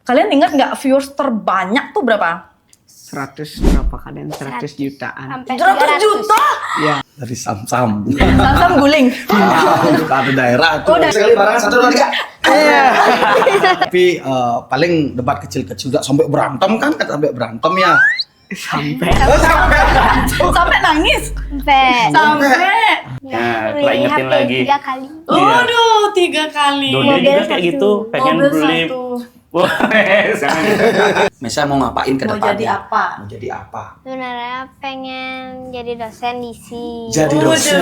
Kalian ingat nggak viewers terbanyak tuh berapa? 100 berapa kalian? 100 jutaan. Sampai 100 juta? Ya. Dari Samsam. Samsam guling. Untuk ada daerah tuh. Oh, Sekali barang 1 2 3. Tapi paling debat kecil-kecil juga sampai berantem kan? Sampai berantem ya. Sampai Sampai nangis. Sampai. Nah, setelah ingetin lagi. 3 kali. Waduh, 3 kali. Dode juga kayak gitu, pengen Mobil beli. satu. Wah, jangan gitu. Mesa mau ngapain ke Mau depannya? jadi apa? Mau jadi apa? Sebenarnya pengen jadi dosen di sini. Jadi dosen.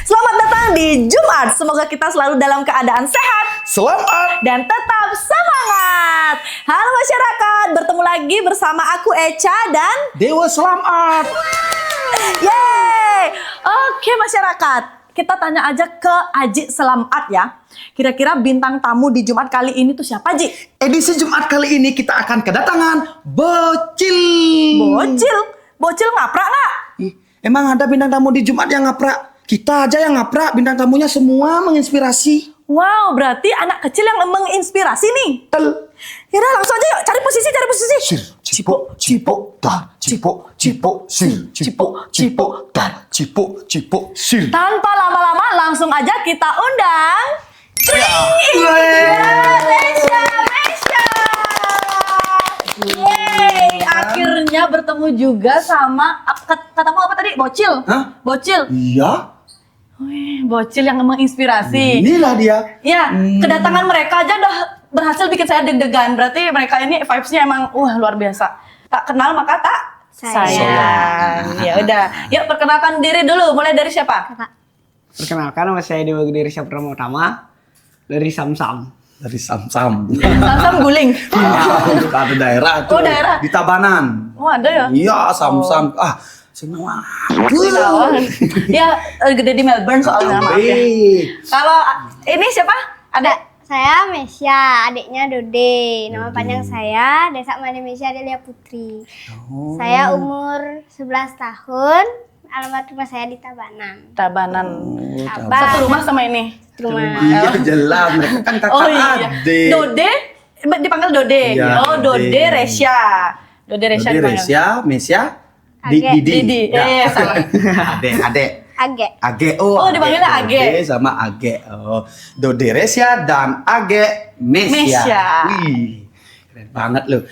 Selamat datang di Jumat. Semoga kita selalu dalam keadaan sehat Selamat. dan tetap semangat. Halo masyarakat, bertemu lagi bersama aku Echa dan Dewa selamat. yeay. Oke masyarakat, kita tanya aja ke Aji Selamat ya. Kira-kira bintang tamu di Jumat kali ini tuh siapa, Ji? Edisi Jumat kali ini kita akan kedatangan Bocil. Bocil? Bocil ngaprak nggak? Ih, emang ada bintang tamu di Jumat yang ngaprak? Kita aja yang ngaprak, bintang tamunya semua menginspirasi. Wow, berarti anak kecil yang menginspirasi nih. Yaudah langsung aja yuk, cari posisi. Sir, cipok, cipok, dah, cipok, cipok, sir, cipok, cipok, dah, cipok, cipok, sir. Tanpa lama-lama langsung aja kita undang Mesya. Yeay, akhirnya bertemu juga sama katamu apa tadi? Bocil. Hah? Bocil. Iya, Wih, Bocil yang menginspirasi. inilah dia. Ya, kedatangan mereka aja udah berhasil bikin saya deg-degan. Berarti mereka ini vibes-nya emang luar biasa. Tak kenal maka tak sayang. Ya udah, yuk perkenalkan diri dulu. Mulai dari siapa? perkenalkan, nama saya Dewa Gede Risha Pratama dari Samsam. Dari Samsam. Samsam guling. Untuk ada daerah tuh. Oh, daerah. Di Tabanan. Oh ada ya? Iya, Samsam. Semua. Ya, gede di Melbourne soalnya, maaf ya. Kalau ini siapa? Ada? Saya Mesya, adiknya Dode. Nama panjang saya Desak Made Mesya Delia Putri. Saya umur 11 tahun. Alamat rumah saya di Tabanan. Tabanan. Taban. Satu rumah sama ini. Rumah. Iya, jelas. Mereka kan kakak Oh iya. adik. Dode dipanggil Dode. Iya, Oh, Dode Dode. Resya. Dode Resya Jadi dipanggil. Resya, Mesya, Age. Didi. Iya, sama. Adek. Age. Age. Oh, dipanggilnya Age. Dode sama Age. Oh, Dode Resya dan Age Mesya. Mesya. Wih, keren banget loh.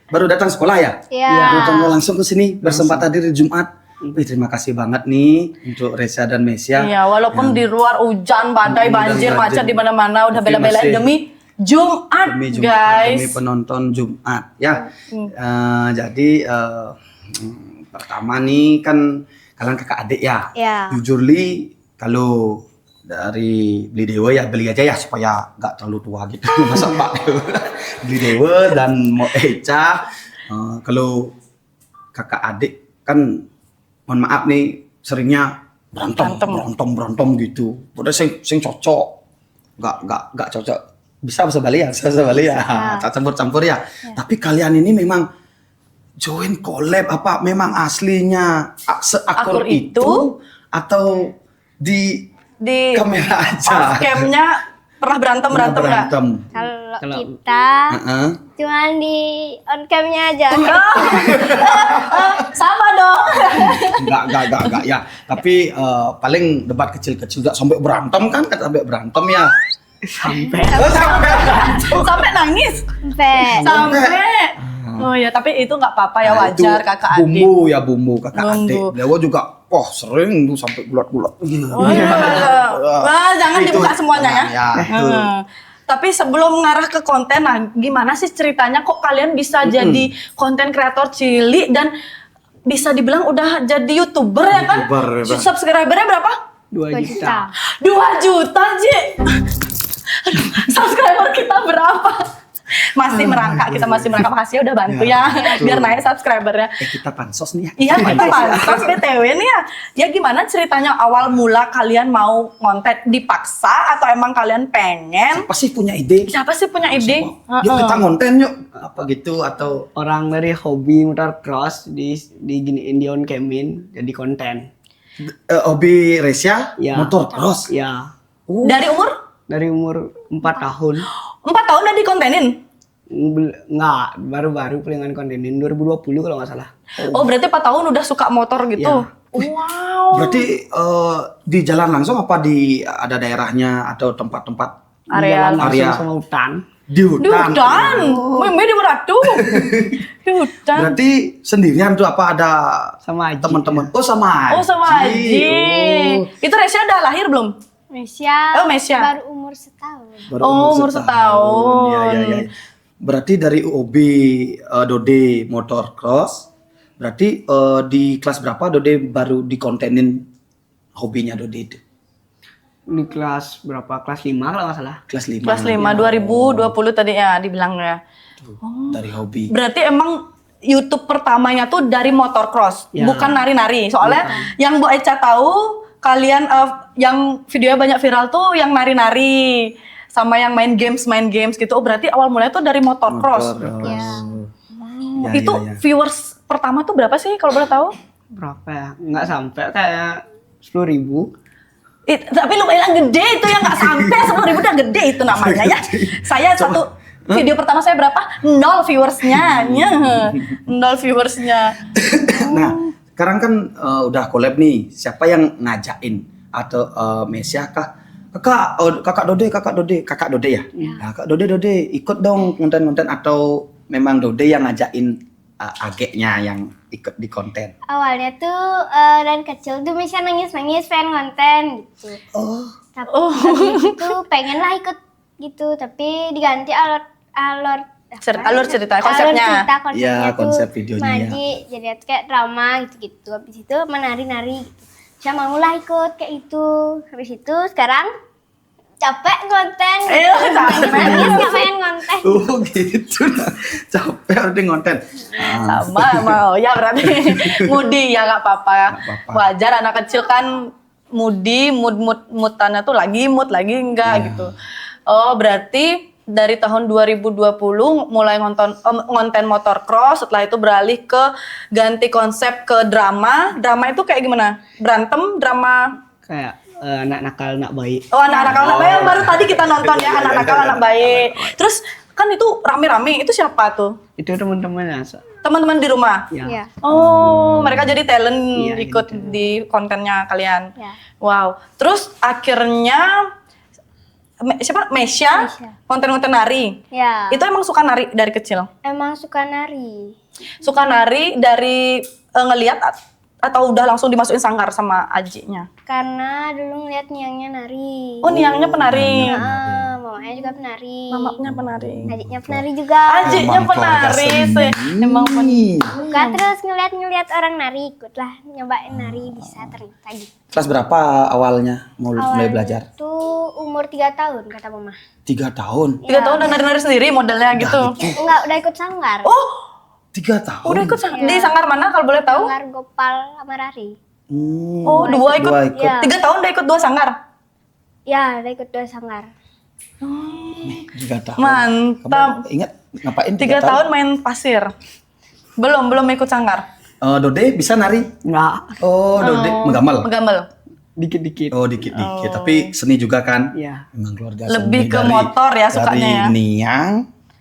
Baru datang sekolah ya? Iya. Datang langsung ke sini bersempat hadir di Jumat. Wih, terima kasih banget nih untuk Resya dan Mesya. Iya, walaupun di luar hujan, badai, banjir, macet di mana-mana udah Tapi bela-belain masih- demi Jumat, Demi Jumat, guys. demi penonton Jumat ya. Jadi pertama nih kan kalian kakak adik ya. Ya. Jujur li kalau dari beli dewa ya beli aja ya supaya nggak terlalu tua gitu. Masa Pak beli dewa dan mau Echa. Kalau kakak adik kan mohon maaf nih seringnya berantem gitu. Udah sing cocok. Nggak cocok. Bisa bahasa Bali ya? Campur-campur ya. Tapi kalian ini memang join collab apa memang aslinya seakur Akur itu? atau di Di kamera aja? Off-cam-nya pernah berantem nggak? Kalau kita Heeh. cuman di on cam-nya aja. Sama dong. Enggak ya. Tapi paling debat kecil-kecil juga sampai berantem kan? Sampai berantem ya. Sampai Sampai nangis. Sampai. Oh ya, tapi itu nggak apa-apa ya, Nah, itu wajar kakak adik. bumbu kakak adik. Bumbu. Dewa juga sering tuh sampai gulat-gulat. Oh iya. Wah, jangan Itu, dibuka semuanya ya. Ya, itu. Tapi sebelum ngarah ke konten, nah gimana sih ceritanya kok kalian bisa jadi konten kreator cilik dan bisa dibilang udah jadi YouTuber ya kan? YouTuber, ya, Bang. Subscribernya berapa? 2 juta. 2 juta, Ji. Aduh, subscriber kita berapa? Masih merangkak, kita masih merangkak. Makasih ya udah bantu ya, betul. biar naik subscribernya. Kita pansos nih ya. Iya, kita pantas BTW nih ya. Ya gimana ceritanya awal mula kalian mau ngonten, dipaksa atau emang kalian pengen? Siapa sih punya ide? Siapa sih punya ide? Yuk kita ngonten yuk. Apa gitu atau Orang dari hobi motor cross diginiin di on camin jadi konten. hobi Resya Ya. motor cross. Ya. Dari umur? Dari umur 4 tahun. 4 tahun udah dikontenin? Enggak, baru-baru palingan kontenin 2020 kalau nggak salah. Oh berarti 4 tahun udah suka motor gitu? Iya. Wow. Berarti di jalan langsung apa di ada daerahnya atau tempat-tempat Area Jalan langsung area. sama hutan. di Di hutan? hutan? Meme di Meratu? Di hutan? Berarti sendirian tuh apa ada Sama Aji. teman-teman? Oh sama Aji. Oh sama Aji. Oh. Itu Resya udah lahir belum? Mesya, Oh, Mesya. baru umur setahun. Baru Oh, umur setahun. Iya, iya, iya. Berarti dari hobi Dode motor cross, berarti di kelas berapa Dode baru dikontenin hobinya Dode itu? Di kelas berapa? Kelas 5 kalau nggak salah. Kelas 5. Kelas 5, 2020 tadi ya dibilangnya. Dari hobi. Berarti emang YouTube pertamanya tuh dari motocross, Ya. bukan nari-nari. Soalnya yang Bu Eca tahu, kalian yang videonya banyak viral tuh yang nari-nari sama yang main games gitu. Oh, berarti awal mulanya tuh dari motocross. Ya. Ya, Itu ya, ya. viewers pertama tuh berapa sih kalau boleh tahu? Berapa ya? Nggak sampai kayak 10.000. Tapi lumayan gede itu yang nggak sampai 10.000 udah gede itu namanya ya. Saya satu video pertama saya berapa? 0 viewersnya, 0 viewersnya. Nah, sekarang kan udah collab nih. Siapa yang ngajakin atau Mesya kah? Kakak Dode ya? Nah, Kak Dode ikut dong konten-konten atau memang Dode yang ngajakin ageknya yang ikut di konten? Awalnya tuh dari kecil tuh Mesya nangis-nangis pengen konten gitu. Tapi habis itu pengen lah ikut gitu, tapi diganti alur cerita, konsepnya. Ya, konsep videonya, ya. Maji, jadi kayak drama gitu-gitu. Habis itu menari-nari gitu. Saya maulah ikut kayak itu. Habis itu sekarang capek konten. Nangis nggak pengen konten. Oh gitu, nah. Capek udah konten. Sama mau ya berarti moody ya nggak apa-apa. Nggak apa-apa. Wajar anak kecil kan moody, mood-moodannya tuh lagi mood lagi enggak gitu. Oh berarti dari tahun 2020 mulai ngonten motocross, setelah itu beralih ke ganti konsep ke drama. Drama itu kayak gimana? Berantem, drama. Kayak anak nakal, anak baik. Oh anak anak baik yang baru tadi kita nonton ya anak nakal anak baik. Terus kan itu rame-rame, itu siapa tuh? Itu teman-temannya. Teman-teman di rumah? Ya. Ya. Oh, mereka jadi talent Iya, ikut jadi talent. di kontennya kalian. Ya. Wow. Terus akhirnya siapa? Mesya, Mesya. konten-konten nari. Ya. Itu emang suka nari dari kecil? Emang suka nari. Suka nari dari ngelihat atau udah langsung dimasukin sanggar sama ajinya? Karena dulu ngeliat Niangnya nari. Oh, Niangnya penari. Mamanya juga penari. Mamanya penari. Adiknya penari juga. Adiknya Emang keluarga penari seni. sih. Emang Buka terus ngeliat orang nari, ikutlah nyobain nari bisa ternyata gitu. Kelas berapa awalnya mulai belajar? Tuh umur 3 tahun kata mama. 3 tahun. 3 tahun udah nari-nari sendiri modelnya gitu. Enggak, udah ikut sanggar. Oh, 3 tahun. udah ikut di sanggar mana kalau boleh tahu? Sanggar Gopal sama Rari. Oh, dua ikut. Ya. 3 tahun udah ikut 2 sanggar. Ya, udah ikut 2 sanggar. 3 tahun. Mantap. Kamu ingat ngapain 3 tahun main pasir. Belum ikut sanggar. Dode bisa nari? Enggak, Oh, Dode menggamel. Menggamel. dikit-dikit. Oh, dikit-dikit. Tapi seni juga kan? Iya. Memang keluarga Lebih seni ke motor ya sukanya ya. Dari Niang,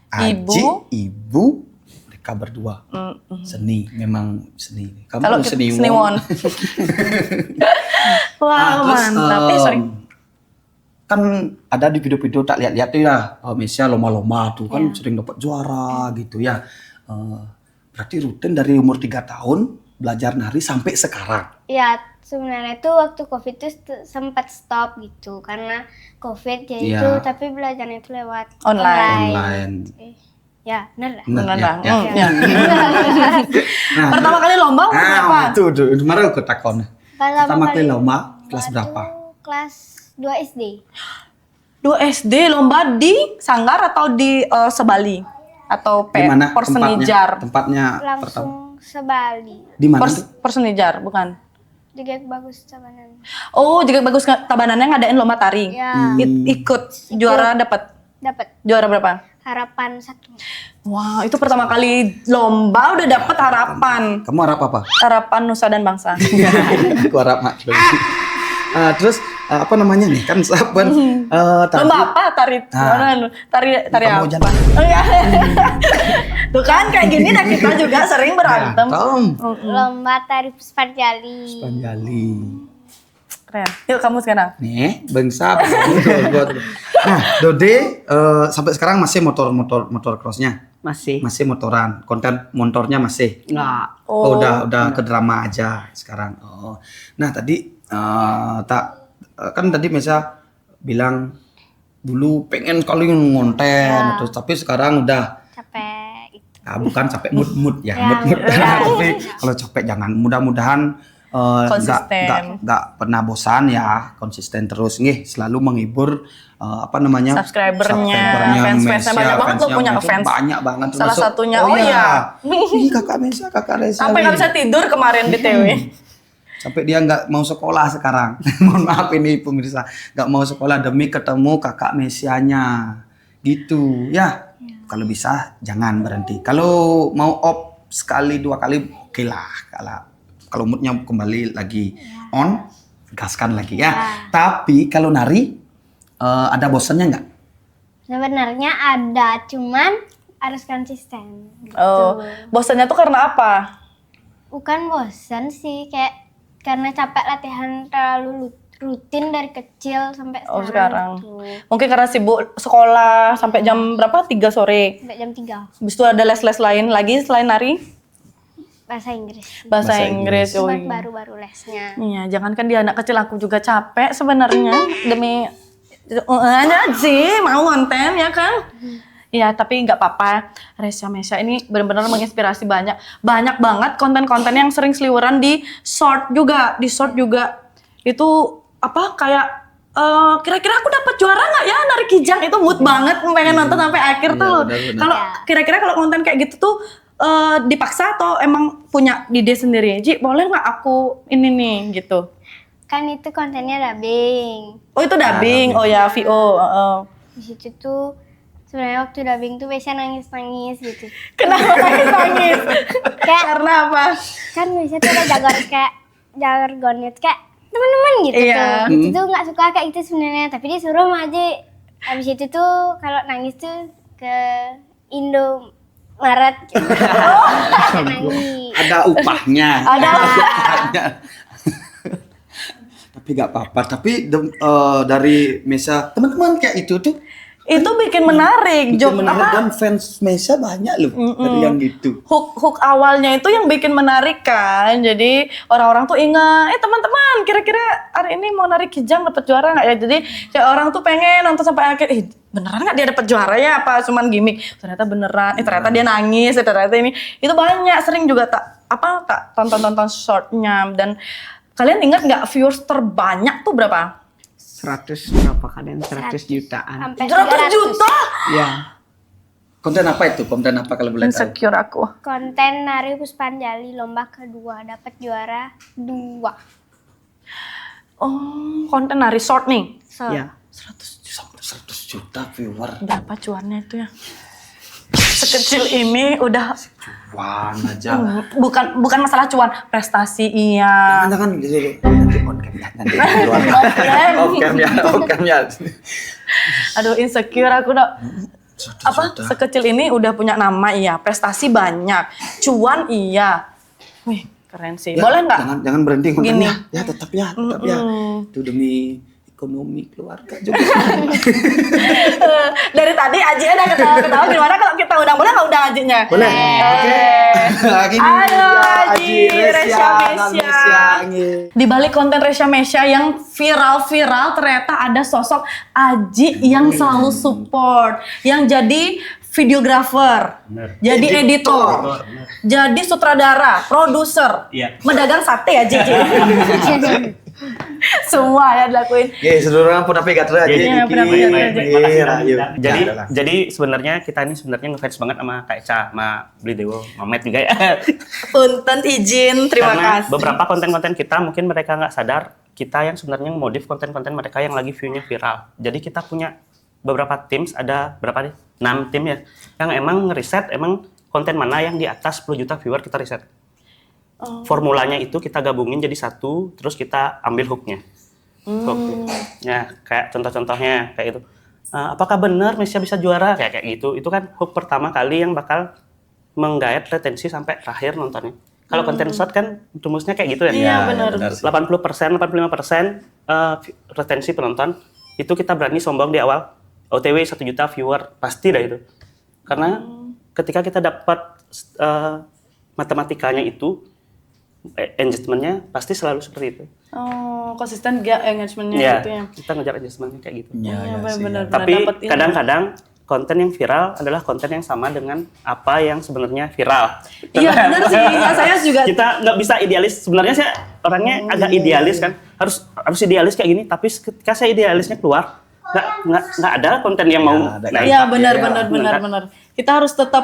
Aji, Ibu. ibu, mereka berdua. Seni, memang seni. Kamu Kalau seniwon. Wow, mantap. Sorry. Kan ada di video-video tak lihat-lihat tuh ya, Mesya lomba-lomba tuh kan sering dapat juara gitu ya. Berarti rutin dari umur 3 tahun belajar nari sampai sekarang. Ya, sebenarnya tuh waktu Covid tuh sempat stop gitu karena Covid jadi Iya. itu, tapi belajarnya itu lewat Online. Ya, benar lah. Benar, Benar, ya, ya. ya. Nah, Pertama kali lomba umur berapa? itu kemarin aku takon. Pertama kali lomba kelas berapa? Tuh kelas 2 SD. 2 SD lomba di Sanggar atau di Sebali? Atau Di mana Persenijar? Tempatnya pertama. Langsung sebali. Di mana tuh? Persenijar, bukan? Juga bagus Tabanan. Oh, juga bagus Tabanannya ngadain lomba tari. Ya, Ikut juara dapat. dapat Juara berapa? harapan 1. Wah, itu pertama kali lomba udah dapat harapan. Kamu harap apa? Harapan Nusa dan Bangsa. Aku harap mak. Terus apa namanya nih kan sahabat tadi Lomba apa? Tari tari Kamu apa? jangan. Oh, iya. Tuh kan kayak gini dah kita juga sering berantem. Tom Lomba tari Puspanjali. Panjali Keren. Yuk kamu sekarang. nih bangsa nah Dode sampai sekarang masih motor crossnya masih motoran konten motornya masih Enggak. Oh. udah ke drama aja sekarang. Nah tadi kan tadi Mesa bilang dulu pengen kali ngonten terus tapi sekarang udah Capek itu. bukan capek mood ya, Ya, mood tapi kalau capek jangan, mudah-mudahan Konsisten. nggak pernah bosan ya, konsisten terus nih selalu menghibur apa namanya Subscribernya, fans-fansnya banyak banget lo punya Mesa, fans. banyak banget Salah termasuk- satunya, oh iya. Ih, kakak Mesa, kakak Reza Sampai nggak nih. bisa tidur kemarin di TW. Sampai dia nggak mau sekolah sekarang. Mohon maaf ini pemirsa, nggak mau sekolah demi ketemu kakak Mesianya gitu ya. Kalau bisa jangan berhenti. Kalau mau off sekali dua kali oke lah. Kalau moodnya kembali lagi on, gaskan lagi ya. Tapi kalau nari ada bosannya nggak? Sebenarnya ada, cuman harus konsisten. Gitu. Oh, bosannya tuh karena apa? Bukan bosan sih, kayak karena capek latihan terlalu rutin dari kecil sampai Oh sekarang. gitu. Mungkin karena sibuk sekolah sampai jam berapa? 3 sore. Sampai jam 3 Habis itu ada les-les lain lagi selain nari? bahasa Inggris. Bahasa Inggris. Oh, Buat iya. baru-baru lesnya. Iya, jangankan dia anak kecil, aku juga capek sebenarnya demi aja sih mau konten ya kan. Iya, tapi nggak apa-apa. Resya Mesya ini benar-benar menginspirasi banyak banget konten-konten yang sering seliweran di short juga, itu apa kayak kira-kira aku dapat juara nggak ya nari kijang, itu mood banget pengen nonton sampai akhir tuh. benar-benar. Kalau kira-kira kalau konten kayak gitu tuh dipaksa atau emang punya ide sendiri? Ji, boleh nggak aku ini nih gitu? Kan itu kontennya dubbing. Oh itu dubbing, oh ya VO. Di situ tuh sebenarnya waktu dubbing tuh biasanya nangis-nangis gitu. Kenapa nangis? Karena apa? Kan biasanya tuh ada jargonnya tuh kayak teman-teman gitu Iya. tuh. Itu tuh nggak suka kayak gitu sebenarnya, tapi dia suruh sama aja. Habis itu tuh kalau nangis tuh ke Indomaret gitu. Nangis. Ada upahnya. Ada. upahnya. Tapi nggak apa-apa. Tapi dari Mesa teman-teman kayak itu tuh Itu bikin menarik, bikin menarik dan fans Mesa banyak loh dari yang gitu. Hook awalnya itu yang bikin menarik kan. Jadi orang-orang tuh ingat, teman-teman kira-kira hari ini mau narik kijang dapat juara nggak ya? Jadi kayak orang tuh pengen nonton sampai akhir. Beneran nggak dia dapat juara ya? Apa cuman gimmick? Ternyata beneran. Ternyata dia nangis. Ternyata ini. Itu banyak. Sering juga tak tonton shortnya. Dan kalian ingat nggak viewers terbanyak tuh berapa? 100 berapa kalian? 100 jutaan. Sampai 100 juta? Ya. Konten apa itu? Konten apa kalau boleh tahu? Insecure aku. Konten nari Puspanjali lomba kedua dapat juara 2. Oh, konten nari short nih. So, Ya. 100 juta viewer. Berapa cuannya itu ya? Sekecil ini udah Wah, aja. bukan masalah cuan, prestasi iya. Jangan nanti on cam ya, nanti off cam ya. Aduh insecure aku udah sekecil ini udah punya nama iya, prestasi banyak, cuan iya. Wih, keren sih. Ya, Boleh nggak? Jangan berhenti kontennya. Gini. Ya tetap ya. Itu demi ekonomi keluarga juga. Dari tadi Aji udah ketawa-ketawa, gimana kalau kita undang, boleh nggak undang Ajinya? Boleh. Oke. Lagi nih. Halo, ya, Aji, Resya Mesya. Di balik konten Resya Mesya yang viral-viral, ternyata ada sosok Aji yang selalu support, yang jadi videografer, jadi editor, jadi sutradara, produser, Iya. medagang sate ya Ji. Semua ya dilakuin. Oke, seluruh pun tapi gak terus aja. Iya, pernah-pernah aja. Jadi sebenarnya kita ini sebenarnya ngefans banget sama Kak Eca, sama Beli Dewo, Mamet juga ya. Punten izin, terima Karena kasih. beberapa konten-konten kita mungkin mereka nggak sadar, kita yang sebenarnya modif konten-konten mereka yang lagi view-nya viral. Jadi kita punya beberapa tim, ada berapa nih? 6 tim ya, yang emang ngeriset emang konten mana yang di atas 10 juta viewer kita riset. Formulanya itu kita gabungin jadi satu, terus kita ambil hooknya. Hook. Ya, kayak contoh-contohnya kayak itu. Apakah benar Messi bisa juara kayak gitu? Itu kan hook pertama kali yang bakal menggait retensi sampai terakhir nontonnya. Kalau konten short kan rumusnya kayak gitu ya. Iya, benar. 80%, 85% retensi penonton itu kita berani sombong di awal. OTW 1 juta viewer pasti dah itu. Karena ketika kita dapat matematikanya itu engagementnya pasti selalu seperti itu. Oh, konsisten gak engagementnya Ya, gitu ya. kita ngejar engagementnya kayak gitu. Iya, benar-benar. Tapi dapet ini. kadang-kadang konten yang viral adalah konten yang sama dengan apa yang sebenarnya viral. Iya, benar sih. Ya, saya juga Kita nggak bisa idealis. Sebenarnya saya orangnya agak idealis kan. Harus idealis kayak gini. Tapi ketika saya idealisnya keluar, nggak ada konten yang mau naik. Iya, benar. Kita harus tetap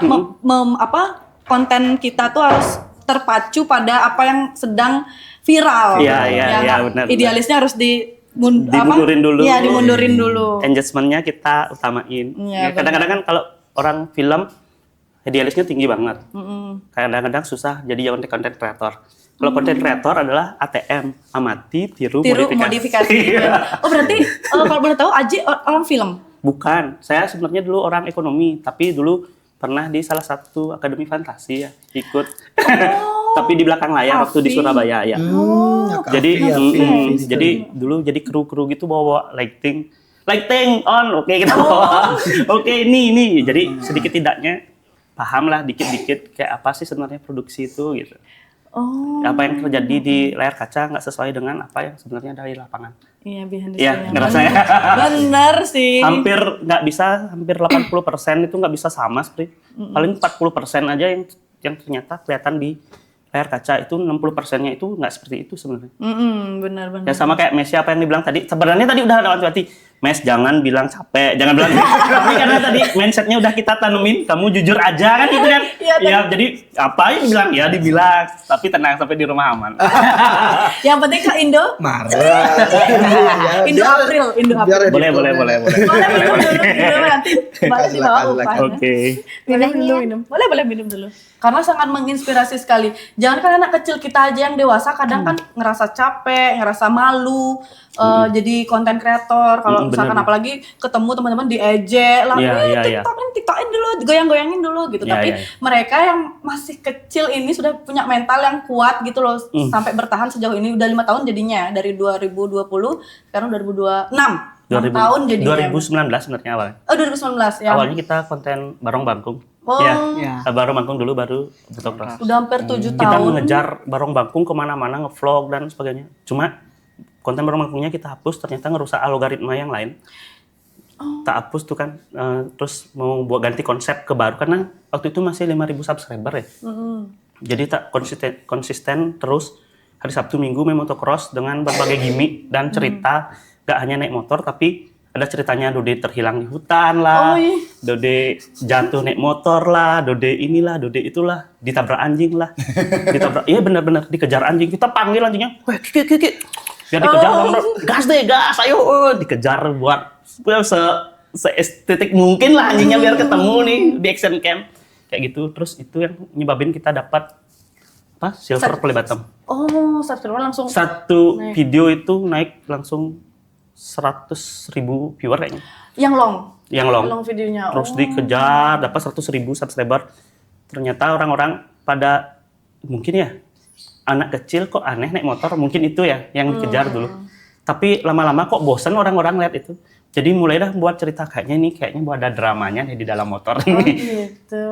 konten kita tuh harus terpacu pada apa yang sedang viral. Iya, nggak? benar. Idealisnya harus Dimundurin dulu. Iya, dimundurin dulu. Engagementnya kita utamain. Iya, Ya, kadang-kadang kan kalau orang film idealisnya tinggi banget. Kadang-kadang susah jadi konten kreator. Kalau konten kreator adalah ATM, amati, tiru modifikasi. Iya. Oh, berarti kalau boleh tahu Aji orang film. Bukan, saya sebenarnya dulu orang ekonomi, tapi dulu pernah di salah satu akademi fantasi ya, ikut. Tapi di belakang layar waktu di Surabaya ya. Jadi dulu jadi kru gitu bawa lighting on, oke kita bawa. Oke, ini. Jadi sedikit tidaknya paham lah dikit-dikit kayak apa sih sebenarnya produksi itu gitu. Oh. Apa yang terjadi di layar kaca nggak sesuai dengan apa yang sebenarnya dari lapangan. Iya, behind the Iya, scene. ngerasanya. Bener sih. Hampir 80% itu nggak bisa sama seperti paling 40% aja yang ternyata kelihatan di layar kaca. Itu 60%-nya itu nggak seperti itu sebenarnya. Benar. Ya sama kayak Messi apa yang dibilang tadi, sebenarnya tadi udah ada hati-hati. Mes jangan bilang capek, jangan bilang tapi karena tadi mindsetnya udah kita tanemin, kamu jujur aja kan gitu kan. Ya jadi apa yang dibilang ya dibilang, tapi tenang sampai di rumah aman. Yang penting Kak Indo. Marah. Indo April. Boleh. Boleh minum dulu nanti balik di bawah upahnya. Oke. Minum. Boleh minum dulu. Karena sangat menginspirasi sekali. Jangan kan anak kecil kita aja yang dewasa kadang kan ngerasa capek, ngerasa malu, jadi konten kreator. Kalau misalkan bener. apalagi ketemu teman-teman diejek lah, Iya. TikTokin dulu, goyang-goyangin dulu gitu. Iya, Tapi iya. mereka yang masih kecil ini sudah punya mental yang kuat gitu loh, sampai bertahan sejauh ini udah 5 tahun jadinya dari 2020 sekarang 2026. 6 tahun jadinya. 2019 sebenarnya awalnya. Oh, 2019 ya. Awalnya kita konten Barong Bangkung. Oh. Ya. Barong Bangkung dulu baru Betokros. Udah hampir 7 Kita tahun. mengejar Barong Bangkung kemana-mana, ngevlog dan sebagainya. Cuma konten Barong Bangkungnya kita hapus, ternyata ngerusak algoritma yang lain. Tak hapus tuh kan, terus mau buat ganti konsep ke baru karena waktu itu masih 5.000 subscriber ya. Jadi tak konsisten terus hari Sabtu Minggu main motocross dengan berbagai gimmick dan cerita. Gak hanya naik motor tapi ada ceritanya Dode terhilang di hutan lah, Dode jatuh naik motor lah, Dode inilah, Dode itulah, ditabrak anjing lah, iya benar-benar dikejar anjing, kita panggil anjingnya, weh kiki, biar dikejar, gas deh, gas, ayo, dikejar buat se-estetik mungkin lah anjingnya biar ketemu nih di action cam, kayak gitu, terus itu yang nyebabin kita dapat apa silver play button. Oh, subscriber langsung Satu naik. video itu naik langsung 100.000 viewer kayaknya. yang long Long videonya. terus dikejar dapat 100.000 subscriber. Ternyata orang-orang pada mungkin ya anak kecil kok aneh naik motor, mungkin itu ya yang dikejar dulu. Tapi lama-lama kok bosan orang-orang lihat itu. Jadi mulai dah buat cerita kayaknya buat ada dramanya nih di dalam motor ini. Gitu.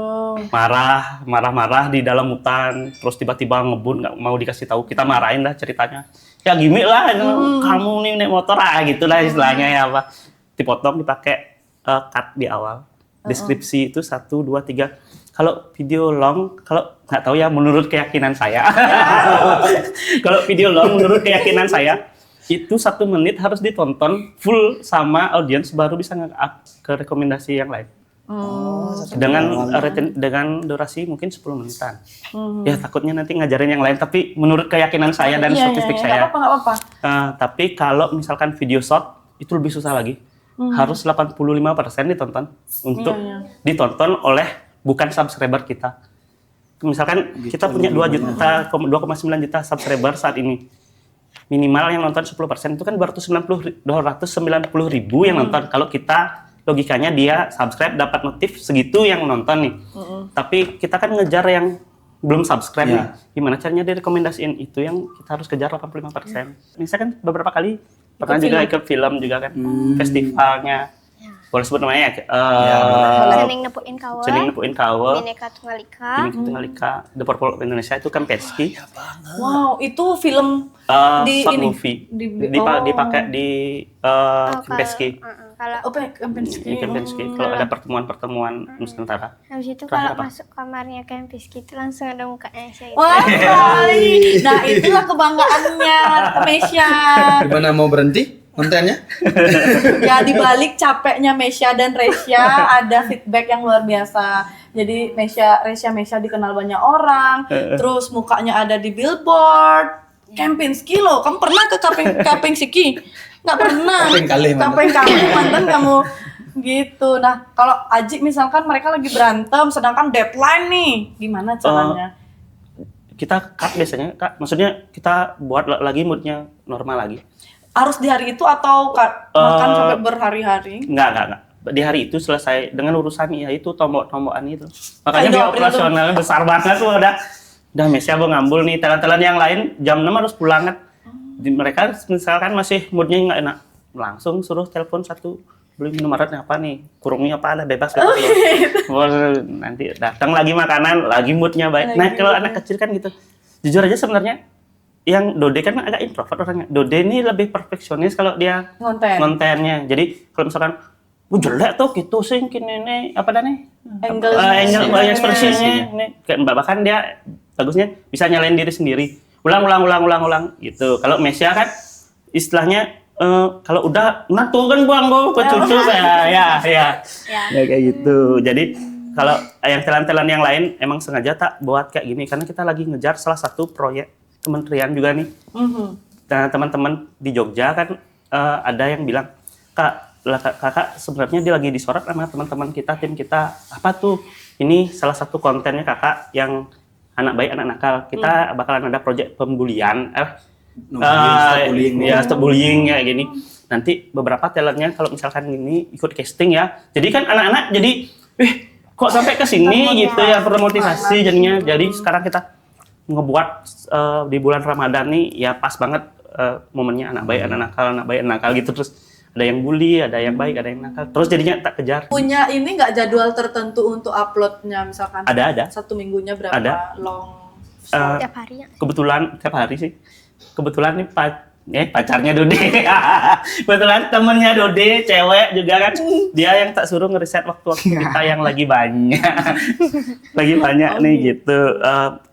Marah-marah di dalam hutan, terus tiba-tiba ngebut nggak mau dikasih tahu, kita marahin lah ceritanya. Ya gimmick lah, kamu nih naik motor gitulah istilahnya ya apa. Dipotong dipakai cut di awal. Deskripsi itu 1, 2, 3. Kalau video long, kalau nggak tahu ya menurut keyakinan saya. Kalau video long menurut keyakinan saya itu 1 menit harus ditonton full sama audiens baru bisa nge-up ke rekomendasi yang lain. Dengan durasi mungkin 10 menitan. Ya takutnya nanti ngajarin yang lain, tapi menurut keyakinan saya dan statistik saya. Nggak apa-apa. Tapi kalau misalkan video short itu lebih susah lagi. Harus 85% ditonton untuk ditonton oleh bukan subscriber kita. Misalkan kita punya 2,9 juta subscriber saat ini. minimal yang nonton 10% itu kan 290 ribu yang nonton. Kalau kita logikanya dia subscribe dapat notif segitu yang nonton nih. Tapi kita kan ngejar yang belum subscribe nih. Gimana caranya direkomendasiin itu yang kita harus kejar 85%. Misalnya kan beberapa kali pernah juga ikut film juga kan. Festivalnya. Boleh sebut namanya ya? Cening Nepuin Kawa. Cening Nepuin Kawa. Bineka Tunggal Ika. Bineka Tunggal Ika. The Purple of Indonesia itu kan Penski. Wow, itu film di short ini movie. di- Dipakai di Penski. Kalau Kempinski. Di Kempinski. Kalau ada pertemuan Nusantara. habis itu Terakhir kalau apa? masuk kamarnya Kempinski itu langsung ada mukanya saya. Wah, kali. Nah, itulah kebanggaannya Mesya. Gimana mau berhenti kontennya? Ya di balik capeknya Mesya dan Resya ada feedback yang luar biasa. Jadi Resya dikenal banyak orang, terus mukanya ada di billboard. Kempinski loh, kamu pernah ke Kempinski? Nggak pernah. Kapeng-kali mantan kamu gitu. Nah, kalau Aji misalkan mereka lagi berantem, sedangkan deadline nih, gimana caranya? Kita cut biasanya, Kak. Maksudnya kita buat lagi moodnya normal lagi. Harus di hari itu atau bahkan sampai berhari-hari? Enggak. Di hari itu selesai dengan urusan ya itu tombok-tombokan itu. Makanya Ayo, dia April operasionalnya besar banget tuh udah Mesya mau ngambul nih, talent-talent yang lain jam 6 harus pulang kan. Mereka misalkan masih moodnya nggak enak, langsung suruh telepon satu, beli Indomaretnya apa nih, kurungnya apa ada bebas gitu. Nanti datang lagi makanan, lagi moodnya baik. Nah kalau anak kecil kan gitu, jujur aja sebenarnya yang Dode kan agak introvert orangnya. Dode ini lebih perfeksionis kalau dia kontennya. Jadi kalau misalkan jelek tuh gitu sih, ini apa dah nih? Angle ekspresinya. Bahkan dia bagusnya bisa nyalain diri sendiri. Ulang gitu. Kalau Mesya kan istilahnya kalau udah tuh kan buang ke cucu ya kayak gitu. Jadi kalau yang talent-talent yang lain emang sengaja tak buat kayak gini karena kita lagi ngejar salah satu proyek kementerian juga nih. Dan teman-teman di Jogja kan ada yang bilang, kakak sebenarnya dia lagi disorot sama teman-teman kita, tim kita. Apa tuh? Ini salah satu kontennya kakak yang anak baik, anak nakal. Kita bakalan ada proyek pembulian. Stop bullying kayak gini. Nanti beberapa talentnya kalau misalkan ini ikut casting ya. Jadi kan anak-anak jadi, kok sampai ke sini gitu ya, termotivasi jadinya. Jadi sekarang kita ngebuat di bulan Ramadan nih ya pas banget momennya anak baik, anak nakal gitu. Terus ada yang bully, ada yang baik, ada yang nakal. Terus jadinya tak kejar. Punya ini nggak jadwal tertentu untuk uploadnya misalkan? Ada. Satu minggunya berapa long? Tiap hari ya. Kebetulan tiap hari sih. Kebetulan nih pacarnya Dode. Kebetulan temennya Dode, cewek juga kan. Dia yang tak suruh ngeriset waktu-waktu kita yang lagi banyak. Nih gitu.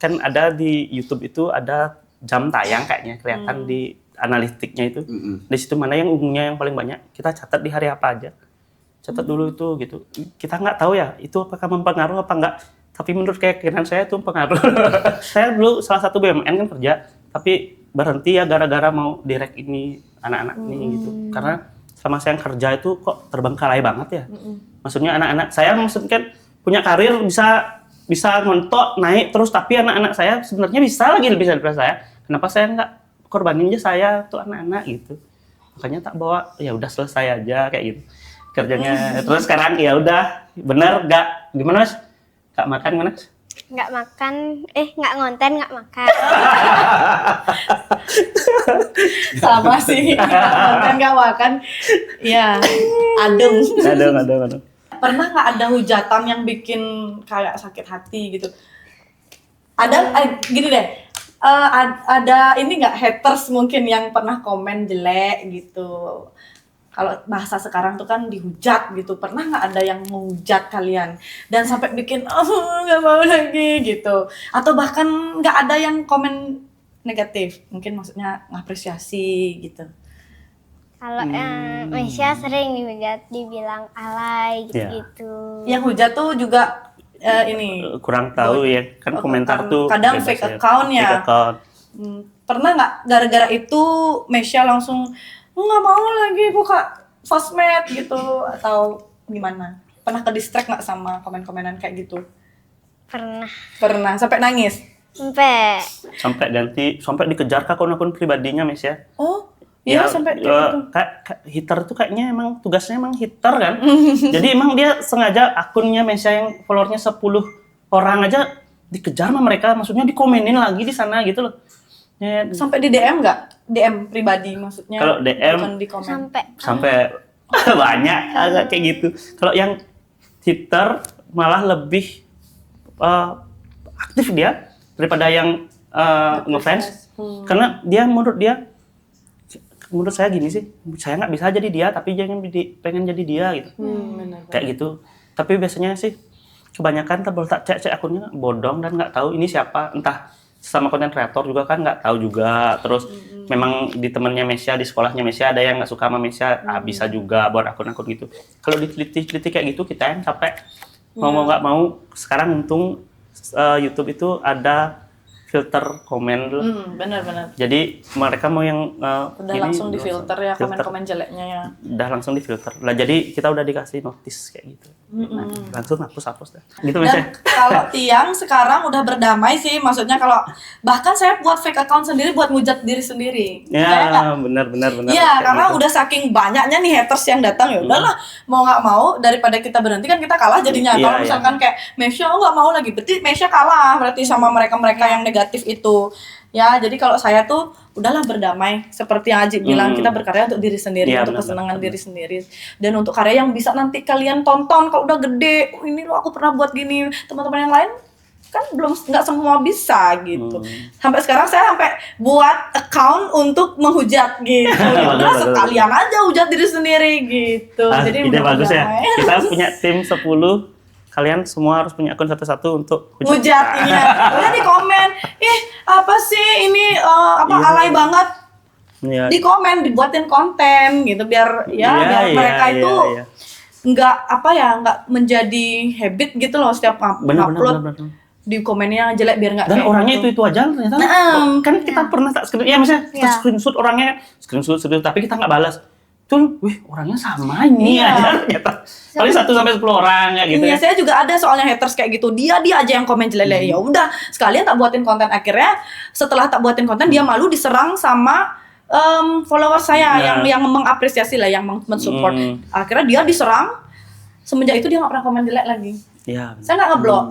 Kan ada di YouTube itu ada jam tayang kayaknya kelihatan di analitiknya itu. Di situ mana yang unggulnya yang paling banyak, kita catat di hari apa aja. Catat dulu itu gitu. Kita nggak tahu ya itu apakah mempengaruhi apa enggak. Tapi menurut keyakinan saya itu mempengaruhi. Saya dulu salah satu BUMN kan kerja, tapi berhenti ya gara-gara mau direct ini anak-anak ini gitu. Karena selama saya kerja itu kok terbengkalai banget ya. Maksudnya anak-anak saya maksudnya punya karir bisa ngontok naik terus, tapi anak-anak saya sebenarnya bisa lagi lebih daripada saya. Kenapa saya nggak korbanin aja saya tuh anak-anak gitu. Makanya tak bawa, ya udah selesai aja kayak gitu kerjanya. Terus sekarang ya udah bener nggak gimana Mas? Nggak makan mana? Nggak makan, nggak ngonten, nggak makan. Sama sih, nggak makan. Ya, adem. Pernah nggak ada hujatan yang bikin kayak sakit hati gitu? Ada, gini deh. Ada ini nggak haters mungkin yang pernah komen jelek gitu. Kalau bahasa sekarang tuh kan dihujat gitu. Pernah nggak ada yang menghujat kalian dan sampai bikin nggak mau lagi gitu? Atau bahkan nggak ada yang komen negatif? Mungkin maksudnya ngapresiasi gitu. Kalau Mesya sering dihujat, dibilang alay gitu-gitu. Yang hujat tuh juga ini kurang tahu ya kan komentar tuh kadang fake account ya. Fake account. Pernah nggak gara-gara itu Mesya langsung nggak mau lagi buka sosmed gitu atau gimana? Pernah ke distract nggak sama komen-komenan kayak gitu? Pernah. Sampai nangis? Sampai sampai dikejar ke akun-akun pribadinya Mesya. Oh, iya sampai kayak hitter tuh kayaknya emang tugasnya emang hitter kan. Jadi emang dia sengaja akunnya Mesya yang followernya 10 orang aja dikejar sama mereka, maksudnya dikomenin lagi di sana gitu loh. Ya, sampai di DM nggak? DM pribadi maksudnya. Kalau DM bukan di komen. sampai banyak agak kayak gitu. Kalau yang hitter malah lebih aktif dia daripada yang ngefans. Karena menurut saya gini sih, saya nggak bisa jadi dia tapi pengen jadi dia gitu. Benar. Kayak gitu. Tapi biasanya sih kebanyakan tak cek akunnya bodong dan nggak tahu ini siapa, entah sama konten kreator juga kan nggak tahu juga. Terus memang di temennya Mesya, di sekolahnya Mesya ada yang nggak suka sama Mesya, bisa juga buat akun-akun gitu. Kalau diteliti kayak gitu kita yang capek. Mau nggak mau sekarang untung YouTube itu ada filter komen dulu. Benar. Jadi mereka mau yang Udah langsung difilter ya komen-komen jeleknya ya. Udah langsung difilter. Lah jadi kita udah dikasih notice kayak gitu. Nah, langsung hapus dah. Gitu Dan Mesya. kalau Tiang sekarang udah berdamai sih, maksudnya kalau bahkan saya buat fake account sendiri buat ngujat diri sendiri. Saya nggak- Ya, benar. Iya, Kayak karena gitu. udah saking banyaknya nih haters yang datang ya udahlah, mau nggak mau daripada kita berhenti kan kita kalah jadinya. Iya, Kalau misalkan kayak Mesya nggak mau lagi, berarti Mesya kalah berarti sama mereka-mereka yang negatif itu. Ya, jadi kalau saya tuh udahlah berdamai seperti yang Ajib bilang, kita berkarya untuk diri sendiri, Iya, untuk benar, kesenangan diri sendiri dan untuk karya yang bisa nanti kalian tonton kalau udah gede. Oh, ini loh aku pernah buat gini. Teman-teman yang lain kan belum nggak semua bisa gitu. Sampai sekarang saya sampai buat account untuk menghujat gitu. Udah sekalian aja hujat diri sendiri gitu. Jadi ide udah bagus ya. berdamai. Kita punya tim 10. Kalian semua harus punya akun satu-satu untuk Hujat iya. Udah di komen, ih apa sih ini alay banget. Iya. Di komen dibuatin konten gitu biar biar mereka itu nggak menjadi habit gitu loh setiap Benar. upload di komennya jelek biar nggak Dan kayak orangnya gitu. itu aja ternyata. Kan kita pernah tak screen, ya misalnya kita screenshot orangnya, screenshot tapi kita nggak balas. Tuh, wih orangnya sama ini aja ternyata. Paling 1-10 orang ya gitu. Iya, Ya. saya juga ada soalnya haters kayak gitu. Dia aja yang komen jelek. Ya udah, sekalian tak buatin konten, akhirnya setelah tak buatin konten dia malu diserang sama follower saya yang mengapresiasi lah, yang mensupport. Akhirnya dia diserang. Semenjak itu dia nggak pernah komen jelek lagi. Iya. Saya nggak ngeblok.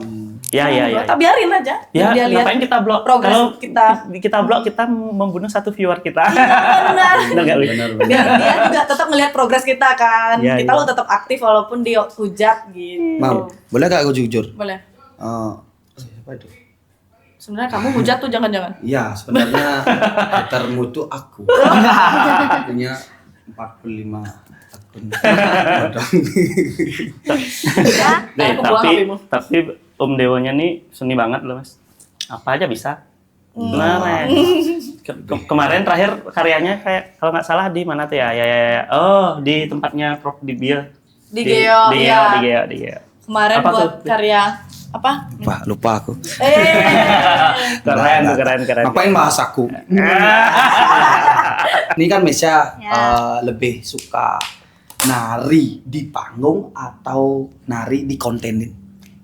Iya. Tak biarin aja. Ya, Dia lihat ngapain kita blok? progres Kalau kita. blok, kita membunuh satu viewer kita. Benar. Benar nggak, Wi? Biar dia juga tetap ngelihat progres kita kan. Iya, Kita iya. lo tetap aktif walaupun dia hujat gitu. Mam, boleh gak aku jujur? Boleh. Siapa itu? Sebenarnya kamu hujat tuh jangan-jangan. Iya, sebenarnya hatermu tuh aku. Punya 45 akun. Nih, Aku buang HP-mu. tapi Om Dewonya nih seni banget loh Mas. Apa aja bisa. Nah, kemarin terakhir karyanya kayak kalau nggak salah di mana tuh ya? Oh, di tempatnya Prof Dibia. Di Geo, iya. Di Geo. Kemarin Apa buat tuh? karya apa? Lupa aku. Keren. Ngapain bahas aku? Ini kan Mesya lebih suka nari di panggung atau nari di kontenin?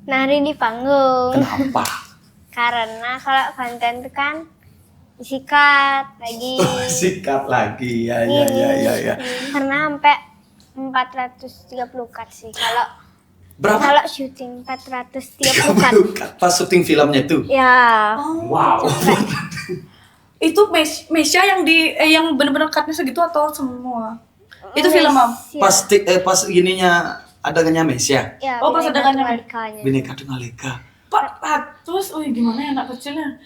nari di panggung. Kenapa? Karena kalau konten itu kan disikat lagi. Sikat lagi, ya. Karena sampai 430 cut sih. Berapa? Kalau syuting 430 cut. Pas syuting filmnya tuh. Ya. Wow. Itu Mesya yang benar-benar cutnya segitu atau semua? Itu film Mam. Pas gininya adegannya Mesya. Ya, Oh, pas adegannya. Malikanya. Bineka Tunggal Ika. 400, gimana ya anak kecilnya?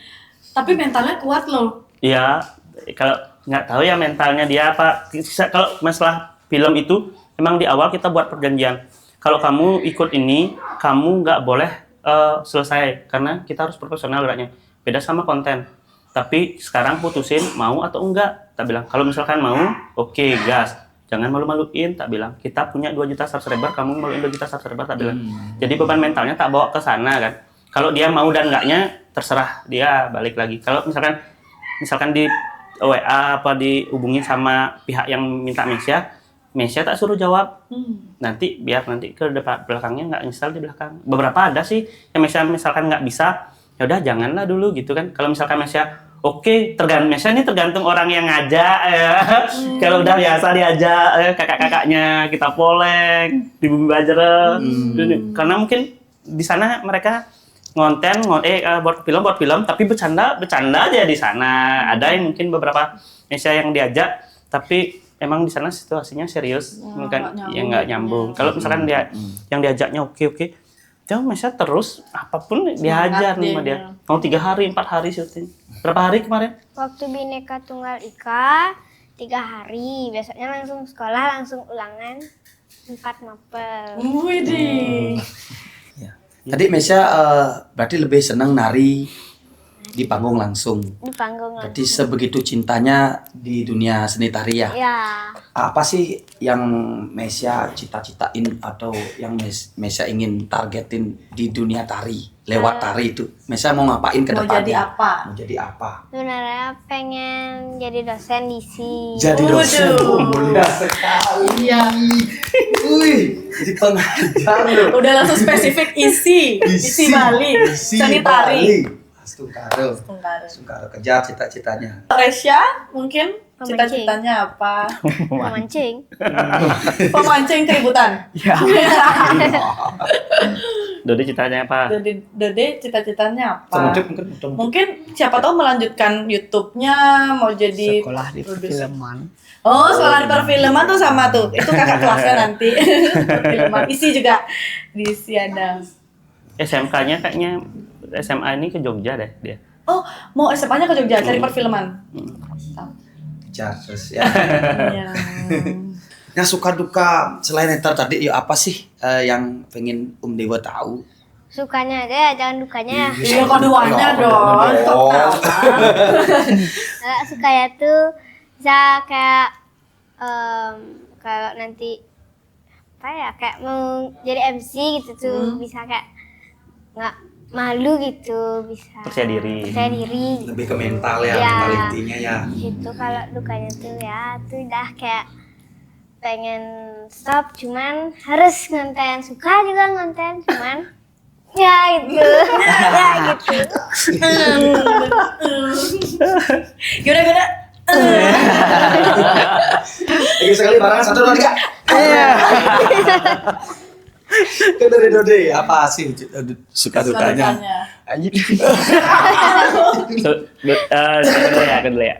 Tapi mentalnya kuat loh. Iya, kalau nggak tahu ya mentalnya dia apa. Kalau masalah film itu, emang di awal kita buat perjanjian. Kalau kamu ikut ini, kamu nggak boleh selesai karena kita harus profesional geraknya. Beda sama konten. Tapi sekarang putusin mau atau enggak. Tak bilang kalau misalkan mau, oke, gas. Jangan malu-maluin, tak bilang. Kita punya 2 juta subscriber, kamu maluin 2 juta subscriber, tak bilang. Jadi beban mentalnya tak bawa ke sana kan. Kalau dia mau dan enggaknya, terserah dia balik lagi. Kalau misalkan di WA apa dihubungin sama pihak yang minta Mesya tak suruh jawab. Nanti biar nanti ke depan belakangnya nggak nyesal di belakang. Beberapa ada sih yang misalkan nggak bisa, ya udah janganlah dulu gitu kan. Kalau misalkan Mesya oke, tergantung orang yang ngajak ya. Kalau udah biasa diajak kakak-kakaknya kita poleng di Bumi Bajra. Karena mungkin di sana mereka buat film tapi bercanda aja di sana. Ada yang mungkin beberapa Mesya yang diajak tapi emang di sana situasinya serius, nggak nyambung. Kalau misalkan dia yang diajaknya oke. Dia Mesya terus apapun diajar sama dia. Mau 3 hari, 4 hari syuting. Berapa hari kemarin? Waktu Bhinneka Tunggal Ika 3 hari, besoknya langsung sekolah, langsung ulangan 4 mapel. Widih. Ya. Tadi Mesya berarti lebih senang nari di panggung langsung. Di panggung langsung. Berarti sebegitu cintanya di dunia seni tari ya. Ya, Apa sih yang Mesya cita-citain atau yang Mesya ingin targetin di dunia tari lewat tari itu? Mesya mau ngapain ke Mau depannya? jadi apa? Mau jadi apa? sebenarnya pengen jadi dosen di SI. Jadi dosen. Waduh. Mulia sekali. Iya. Wih, jadi pengajar loh. Udah langsung spesifik isi Bali, seni tari. Stungkaro. Kejar cita-citanya. Resya mungkin Pemancing. cita-citanya apa? Memancing. Pemancing keributan. Ya. Dodi ceritanya apa? Dede cita-citanya apa? Otomotif mungkin. Mungkin siapa tahu melanjutkan YouTube-nya, mau jadi Sekolah di produser. perfilman. Oh, sekolah di perfilman tuh sama tuh. Itu kakak kelasnya nanti. Perfilman. Isi juga di isi ada. SMK-nya kayaknya SMA ini ke Jogja deh dia. Oh, mau SMA-nya ke Jogja cari perfilman. Kejar terus ya. Iya. Yang suka duka selain ntar tadi ya apa sih yang pengen Dewa tahu? Sukanya aja, jangan dukanya. Iya, keduanya dong. Kalau sukanya tuh bisa kayak kalau nanti apa ya, kayak mau jadi MC gitu tuh bisa kayak nggak malu gitu, bisa Percaya diri. Lebih ke mental ya, Ya. mental intinya ya. Gitu. Kalau dukanya tuh ya tuh udah kayak pengen stop, cuman harus ngonten, suka juga ngonten, cuman ya gitu. Ya gitu. Gimana? Lagi sekali barang 1, 2, 3. Kan dari Dode apa sih suka dukanya? Dulu ya.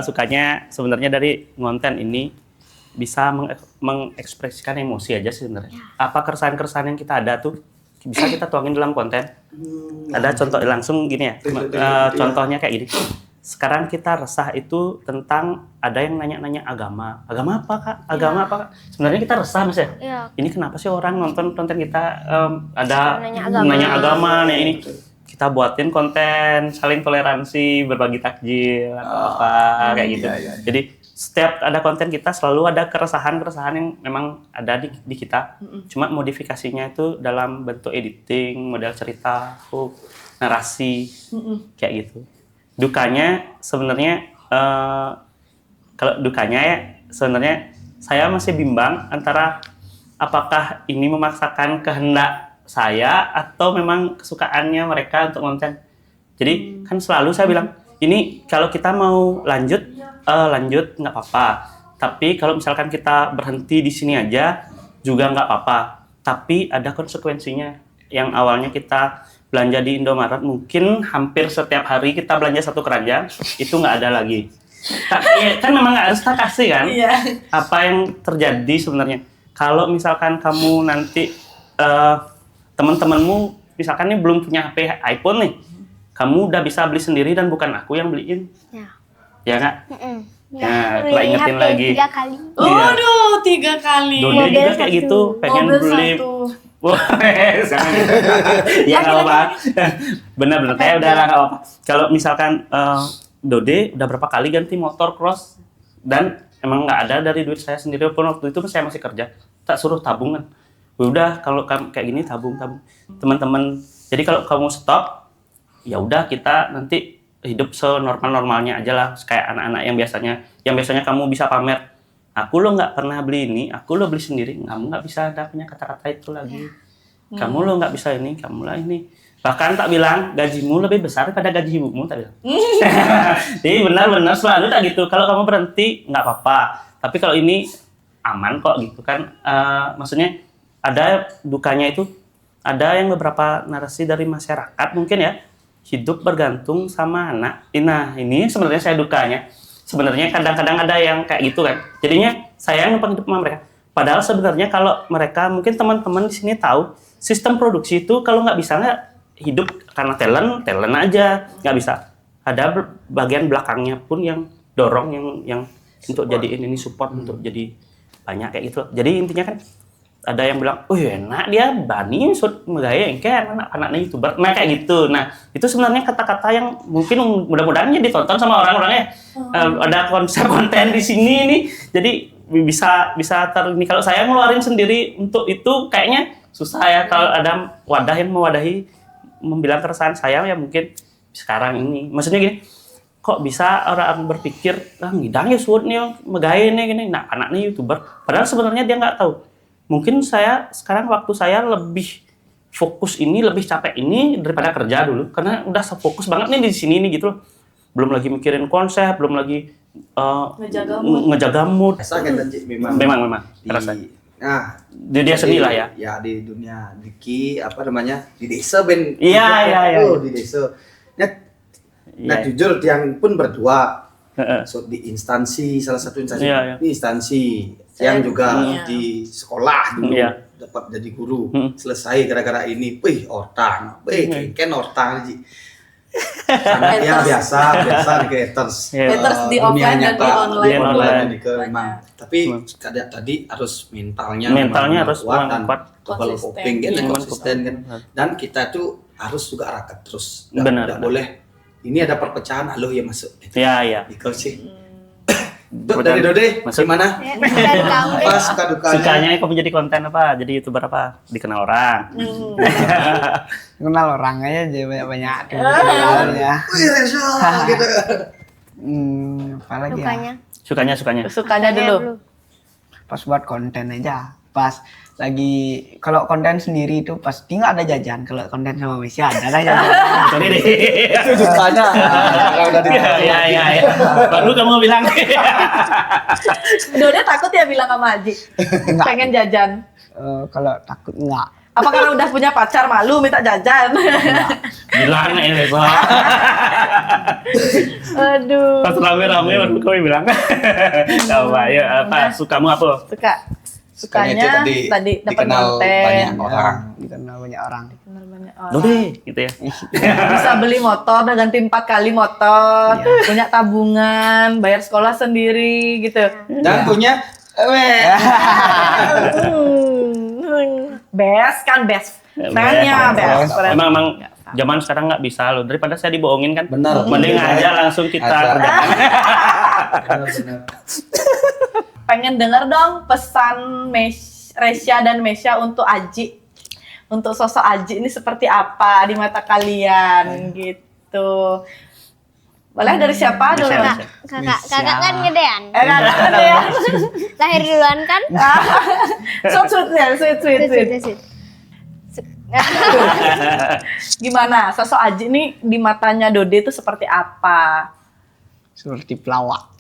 Sukanya sebenarnya dari konten ini bisa mengekspresikan emosi aja sih sebenarnya. Apa keresahan-keresahan yang kita ada tuh bisa kita tuangin dalam konten. Ada contoh langsung gini ya. Contohnya kayak gini. Sekarang kita resah itu tentang ada yang nanya-nanya agama. Agama apa, Kak? Agama apa, Kak? Sebenarnya kita resah, Mas ya. Iya. Ini kenapa sih orang nonton konten kita ada Nanya agama, nih ini. Kita buatin konten saling toleransi, berbagi takjil atau apa kayak gitu. Jadi setiap ada konten kita selalu ada keresahan-keresahan yang memang ada di kita. Cuma modifikasinya itu dalam bentuk editing, model cerita, hook, narasi, kayak gitu. Dukanya sebenarnya kalau dukanya ya sebenarnya saya masih bimbang antara apakah ini memaksakan kehendak saya atau memang kesukaannya mereka untuk konten. Jadi kan selalu saya bilang ini kalau kita mau lanjut nggak apa-apa. Tapi kalau misalkan kita berhenti di sini aja juga nggak apa-apa. Tapi ada konsekuensinya. Yang awalnya kita belanja di Indomaret mungkin hampir setiap hari kita belanja 1 keranjang itu nggak ada lagi. Kan memang nggak harus kita kasih kan? Iya. Apa yang terjadi sebenarnya? Kalau misalkan kamu nanti teman-temanmu misalkan nih belum punya HP iPhone nih, kamu udah bisa beli sendiri dan bukan aku yang beliin. Ya. Ya nggak? Ya, Nah, ingetin lagi. 3 kali. Waduh, 3 kali. Dode Mobil juga kayak satu. gitu, pengen Mobil beli. 1. Wah, jangan. Ya nggak apa-apa. Benar-benar saya udah nggak apa-apa. Kalau misalkan Dode udah berapa kali ganti motor cross dan emang nggak ada dari duit saya sendiri pun waktu itu saya masih kerja. Tak suruh tabungan. Udah kalau kayak gini tabung. Teman-teman. Jadi kalau kamu stop, ya udah kita nanti hidup senormal-normalnya aja lah kayak anak-anak yang biasanya kamu bisa pamer. Aku lo nggak pernah beli ini, aku lo beli sendiri. Kamu nggak bisa ada punya kata-kata itu lagi. Kamu lo nggak bisa ini, kamu lah ini. Bahkan tak bilang gajimu lebih besar daripada gaji ibumu, tak bilang. Jadi benar-benar selalu tak gitu. Kalau kamu berhenti nggak apa-apa. Tapi kalau ini aman kok gitu kan. Maksudnya ada dukanya itu, ada yang beberapa narasi dari masyarakat mungkin ya, hidup bergantung sama anak. Nah ini sebenarnya saya dukanya. Sebenarnya kadang-kadang ada yang kayak gitu kan. Jadinya sayang numpang hidup sama mereka. Padahal sebenarnya kalau mereka, mungkin teman-teman di sini tahu, sistem produksi itu kalau nggak bisa nggak hidup karena talent aja, nggak bisa. Ada bagian belakangnya pun yang dorong, yang untuk jadiin ini support, untuk jadi banyak kayak gitu. Jadi intinya kan ada yang bilang, oh enak dia bani sud megaya kan anak-anaknya YouTuber, nah kayak gitu. Nah itu sebenarnya kata-kata yang mungkin mudah-mudahan ditonton sama orang-orangnya. Ada konsep konten di sini nih, jadi bisa ini. Kalau saya ngeluarin sendiri untuk itu kayaknya susah ya. Kalau ada wadah yang mewadahi membilang keresahan saya ya mungkin sekarang ini. Maksudnya gini, kok bisa orang berpikir ngidang ya sud nih megaya nih gini, nah anaknya YouTuber, padahal sebenarnya dia nggak tahu. Mungkin saya sekarang waktu saya lebih fokus ini, lebih capek ini daripada kerja dulu, karena udah fokus banget nih di sini nih gitu loh. Belum lagi mikirin konsep, belum lagi ngejaga mood. Biasa kan Cik, Memang terasa. Nah, Di dia seni lah ya. Ya di dunia Diki apa namanya? Di desa ben. Iya. Di desa. Nah, jujur yang pun berdua. So, di instansi, salah satu instansi. Iya. Ini instansi yang juga di sekolah dulu dapat jadi guru. Selesai gara-gara ini, ortang. Kan ortang Ji. Sangat ya biasa di haters. Haters di offline dan di online. Memang. Tapi tadi harus mentalnya harus kuat dan kuat. double coping kan, konsisten kan. Dan kita tuh harus juga raket terus. Nggak boleh. Ini ada perpecahan, halo ya masuk. Iya. Ikut sih. Dari Dode, gimana? Apa suka-dukanya? Sukanya kamu jadi konten apa? Jadi YouTuber apa? Dikenal orang. Kenal orang aja banyak-banyak ya. Wih, Reza gitu. Apalagi ya? Sukanya dulu. Pas buat konten aja. Pas lagi kalau konten sendiri itu pasti nggak ada jajan. Kalau konten sama Mesya ada jajan. Sorry deh. Itu sukanya. Iya. Baru kamu bilang. Dode takut ya bilang sama Aji. Enggak. Pengen jajan. Kalau takut enggak. Apa karena udah punya pacar malu minta jajan? Bilang ini Pak. Aduh. Pas rame-rame baru kamu bilang. Coba ya apa sukamu apa? Sukanya tadi dapat dikenal konten. banyak orang. Dikenal banyak orang. Dode gitu ya. Bisa beli motor udah ganti 4 kali motor, punya tabungan, bayar sekolah sendiri gitu. Dan punya Best. Friend-nya best. Emang zaman sekarang nggak bisa loh. Daripada saya dibohongin kan. Benar. Mending aja langsung kita kerjakan. Benar. Pengen denger dong pesan Resya dan Mesya untuk Aji. Untuk sosok Aji ini seperti apa di mata kalian gitu. Boleh dari siapa dulu? Kakak kan gedean. Kakak ya. Lahir duluan kan? Sweet. Gimana sosok Aji ini di matanya Dode itu seperti apa? Seperti pelawak.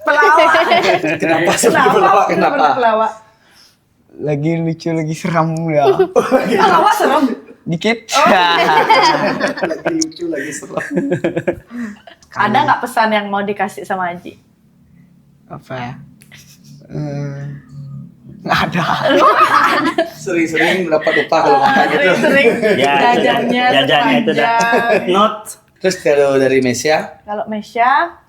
Kenapa seperti pelawak? Kenapa? Pelawak. Lagi lucu, lagi seram ya. Pelawak serem. Dikit. Lagi lucu, lagi seram. Ada nggak pesan yang mau dikasih sama Aji? Apa ya? Nggak ada. Sering-sering mendapat upah kalau makan gitu. Sering jajannya itu dah. Not. Terus kalau dari Mesya, Kalau Mesya,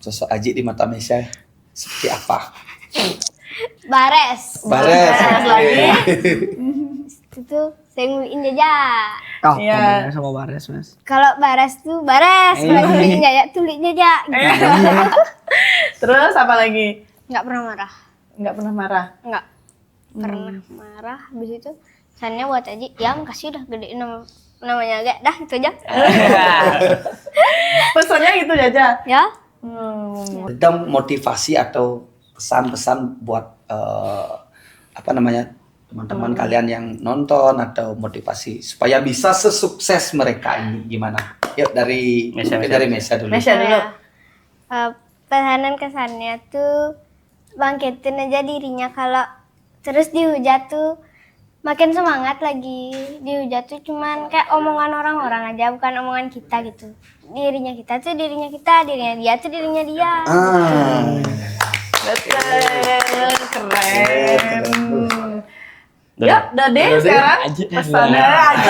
sosok Aji di mata Mesya seperti apa? Bares. lagi. Itu sering beliin jajan. Oh, Iya. komennya sama Bares, Mas. Kalau Bares tuh Bares, kalau beliin jajan tuh beliin jajan. Gitu. Terus apa lagi? Nggak pernah marah. Nggak pernah marah. Nggak pernah marah. Habis itu pesannya buat Aji, yang kasih udah gedein namanya agak dah itu aja. Pesannya gitu aja. Ya. Tentang motivasi atau pesan-pesan buat apa namanya teman-teman kalian yang nonton atau motivasi supaya bisa sesukses mereka ini gimana? Yuk dari Mesya dulu. Mesya dulu. Pesanan kesannya tuh bangkitin aja dirinya. Kalau terus dihujat tuh makin semangat lagi. Dihujat tuh cuman kayak omongan orang-orang aja, bukan omongan kita gitu. Dirinya kita tuh dirinya kita, dirinya dia tuh dirinya dia. Betul, keren. Dode. Ya, Dode sekarang pesannya Aji.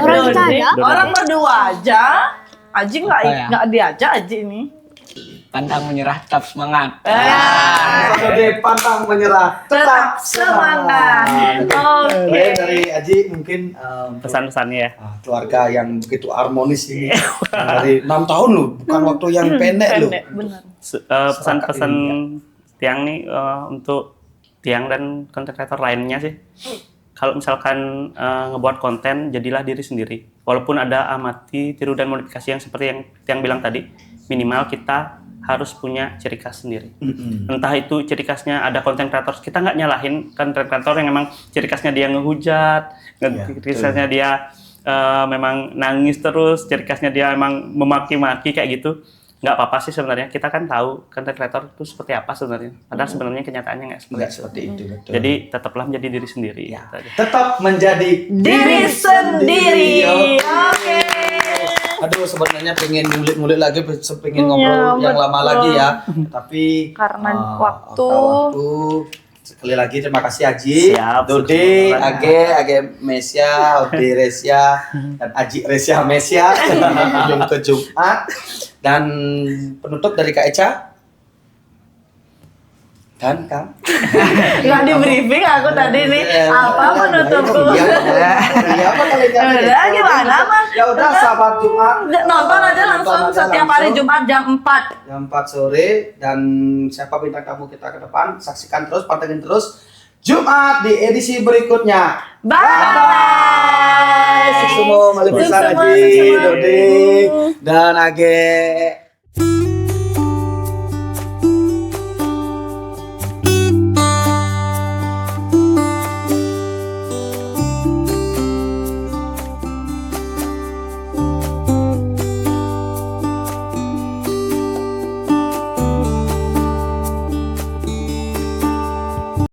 Orang kita ada. Orang berdua aja. Aji nggak diajak Aji ini. Pantang menyerah, tetap semangat. Dode pantang menyerah, Tetap semangat. Oke. Dari Aji mungkin Pesan-pesannya ya. keluarga yang begitu harmonis ini dari 6 tahun loh, bukan waktu yang pendek loh. Benar. Pesan-pesan Tiang nih untuk Tiang dan konten kreator lainnya sih. Kalau misalkan ngebuat konten, jadilah diri sendiri. Walaupun ada amati, tiru dan modifikasi yang seperti yang Tiang bilang tadi, minimal kita harus punya ciri khas sendiri. Entah itu ciri khasnya ada konten kreator, kita nggak nyalahin konten kreator yang memang ciri khasnya dia ngehujat, ciri khasnya dia memang nangis terus, ciri khasnya dia memang memaki-maki kayak gitu. Nggak apa-apa sih sebenarnya, kita kan tahu konten kreator itu seperti apa sebenarnya. Padahal sebenarnya kenyataannya nggak Seperti itu, betul. Jadi tetaplah menjadi diri sendiri. Ya. Gitu aja. Tetap menjadi Diri sendiri. Oke. Aduh, sebenarnya pengen ngulik-ngulik lagi, pengen ngobrol yang lama lagi ya. Tapi Karena waktu. karena waktu. Sekali lagi terima kasih Aji, Siap, Dode, sama-sama. Age Mesya, Ode Resya, dan Aji Resya Mesya ujung ke Jumat. Dan penutup dari Kak Eca dan Kang. Nggak di briefing aku tadi nih. Apa penutupku? Iya, apa kali Udah gimana Mas? Ya udah sahabat Jumat. Nonton aja langsung setiap hari Jumat jam 4. Jam 4 sore dan siapa bintang tamu kita ke depan, saksikan terus, pantengin terus Jumat di edisi berikutnya. Bye. Sukses semua, Malipisan Sukses semua, Aji, sukses semua. Dode, dan Age